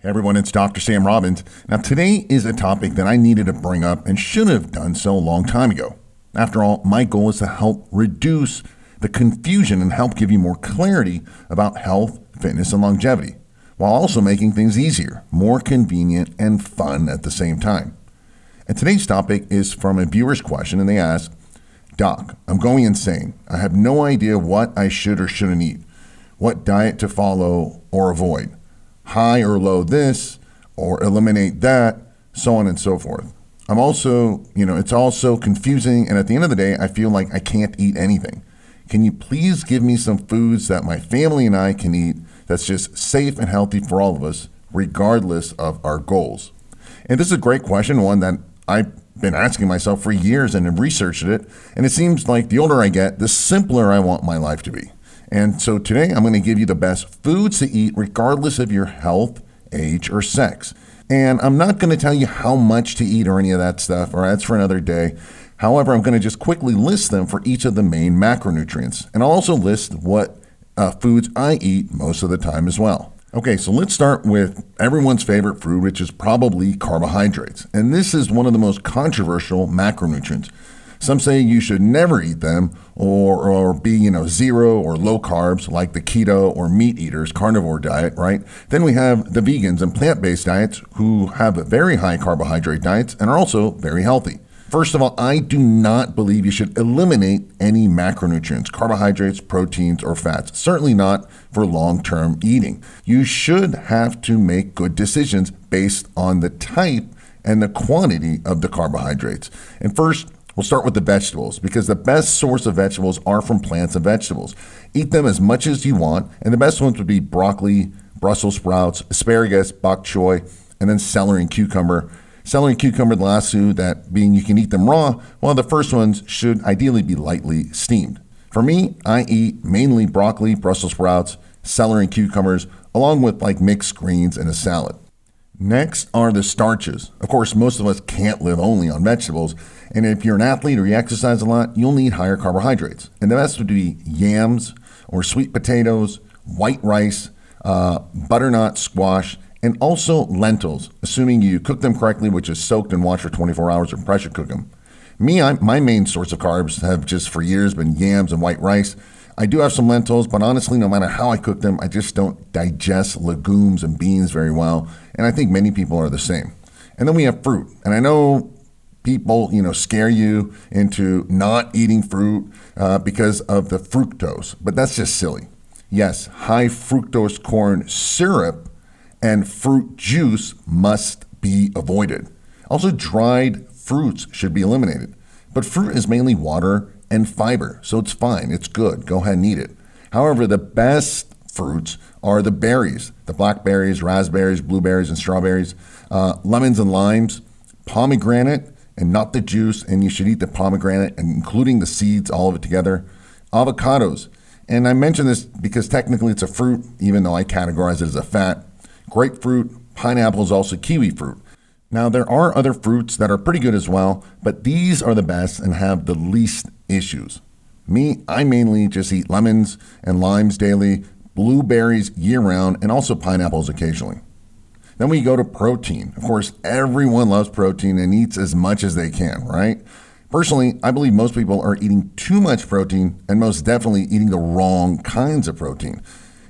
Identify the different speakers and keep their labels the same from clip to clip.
Speaker 1: Hey everyone, it's Dr. Sam Robbins. Now today is a topic that I needed to bring up and should have done so a long time ago. After all, my goal is to help reduce the confusion and help give you more clarity about health, fitness, and longevity, while also making things easier, more convenient, and fun at the same time. And today's topic is from a viewer's question, and they ask, Doc, I'm going insane. I have no idea what I should or shouldn't eat, what diet to follow or avoid. High or low this, or eliminate that, so on and so forth. I'm also, it's all so confusing, and at the end of the day, I feel like I can't eat anything. Can you please give me some foods that my family and I can eat that's just safe and healthy for all of us, regardless of our goals? And this is a great question, one that I've been asking myself for years and have researched it, and it seems like the older I get, the simpler I want my life to be. And so today I'm going to give you the best foods to eat regardless of your health, age, or sex. And I'm not going to tell you how much to eat or any of that stuff, or that's for another day. However, I'm going to just quickly list them for each of the main macronutrients. And I'll also list what foods I eat most of the time as well. Okay, so let's start with everyone's favorite food, which is probably carbohydrates. And this is one of the most controversial macronutrients. Some say you should never eat them or be, zero or low carbs like the keto or meat eaters carnivore diet, right? Then we have the vegans and plant-based diets who have very high carbohydrate diets and are also very healthy. First of all, I do not believe you should eliminate any macronutrients, carbohydrates, proteins, or fats. Certainly not for long-term eating. You should have to make good decisions based on the type and the quantity of the carbohydrates. And first, we'll start with the vegetables because the best source of vegetables are from plants and vegetables. Eat them as much as you want, and the best ones would be broccoli, Brussels sprouts, asparagus, bok choy, and then celery and cucumber. Celery and cucumber, the last two, that being you can eat them raw, while the first ones should ideally be lightly steamed. For me, I eat mainly broccoli, Brussels sprouts, celery and cucumbers, along with like mixed greens and a salad. Next are the starches. Of course, most of us can't live only on vegetables, and if you're an athlete or you exercise a lot, you'll need higher carbohydrates. And the best would be yams or sweet potatoes, white rice, butternut squash, and also lentils, assuming you cook them correctly, which is soaked and washed for 24 hours or pressure cook them. My main source of carbs have just for years been yams and white rice. I do have some lentils, but honestly, no matter how I cook them, I just don't digest legumes and beans very well. And I think many people are the same. And then we have fruit. And I know people, scare you into not eating fruit because of the fructose, but that's just silly. Yes, high fructose corn syrup and fruit juice must be avoided. Also, dried fruits should be eliminated. But fruit is mainly water and fiber, so it's fine, it's good, go ahead and eat it. However, the best fruits are the berries, the blackberries, raspberries, blueberries, and strawberries, lemons and limes, pomegranate, and not the juice, and you should eat the pomegranate, including the seeds, all of it together, avocados. And I mention this because technically it's a fruit, even though I categorize it as a fat. Grapefruit, pineapple is also kiwi fruit. Now, there are other fruits that are pretty good as well, but these are the best and have the least issues. I mainly just eat lemons and limes daily, blueberries year-round, and also pineapples occasionally. Then we go to protein. Of course, everyone loves protein and eats as much as they can, right? Personally, I believe most people are eating too much protein and most definitely eating the wrong kinds of protein.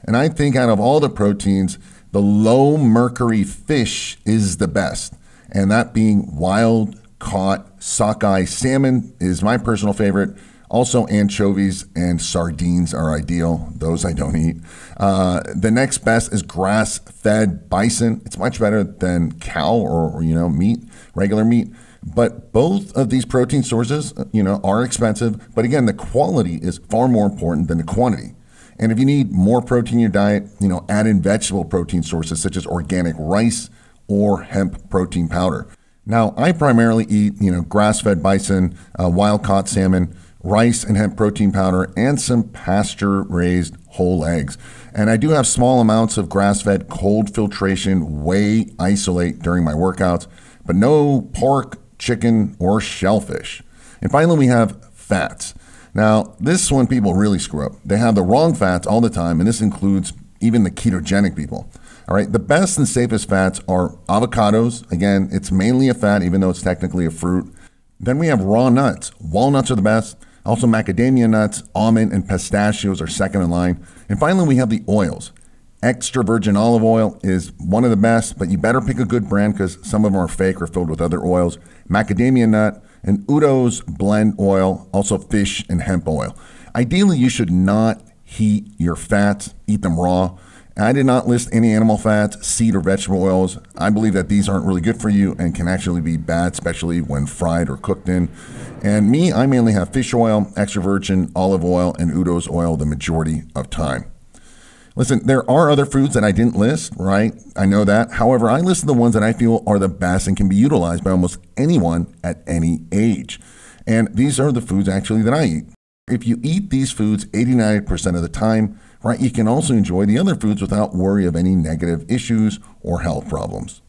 Speaker 1: And I think out of all the proteins, the low mercury fish is the best. And that being wild-caught sockeye salmon is my personal favorite. Also, anchovies and sardines are ideal. Those I don't eat. The next best is grass-fed bison. It's much better than cow or meat, regular meat. But both of these protein sources, are expensive. But again, the quality is far more important than the quantity. And if you need more protein in your diet, add in vegetable protein sources such as organic rice or hemp protein powder. Now, I primarily eat, grass-fed bison, wild-caught salmon, rice and hemp protein powder, and some pasture-raised whole eggs. And I do have small amounts of grass-fed cold filtration whey isolate during my workouts, but no pork, chicken, or shellfish. And finally, we have fats. Now, this is when people really screw up. They have the wrong fats all the time, and this includes even the ketogenic people. All right, the best and safest fats are avocados. Again, it's mainly a fat, even though it's technically a fruit. Then we have raw nuts. Walnuts are the best. Also, macadamia nuts, almond, and pistachios are second in line. And finally, we have the oils. Extra virgin olive oil is one of the best, but you better pick a good brand because some of them are fake or filled with other oils. Macadamia nut and Udo's blend oil, also fish and hemp oil. Ideally, you should not heat your fats, eat them raw. I did not list any animal fats, seed or vegetable oils. I believe that these aren't really good for you and can actually be bad, especially when fried or cooked in. And me, I mainly have fish oil, extra virgin olive oil, and Udo's oil the majority of time. Listen, there are other foods that I didn't list, right? I know that. However, I listed the ones that I feel are the best and can be utilized by almost anyone at any age. And these are the foods actually that I eat. If you eat these foods 89% of the time, right, you can also enjoy the other foods without worry of any negative issues or health problems.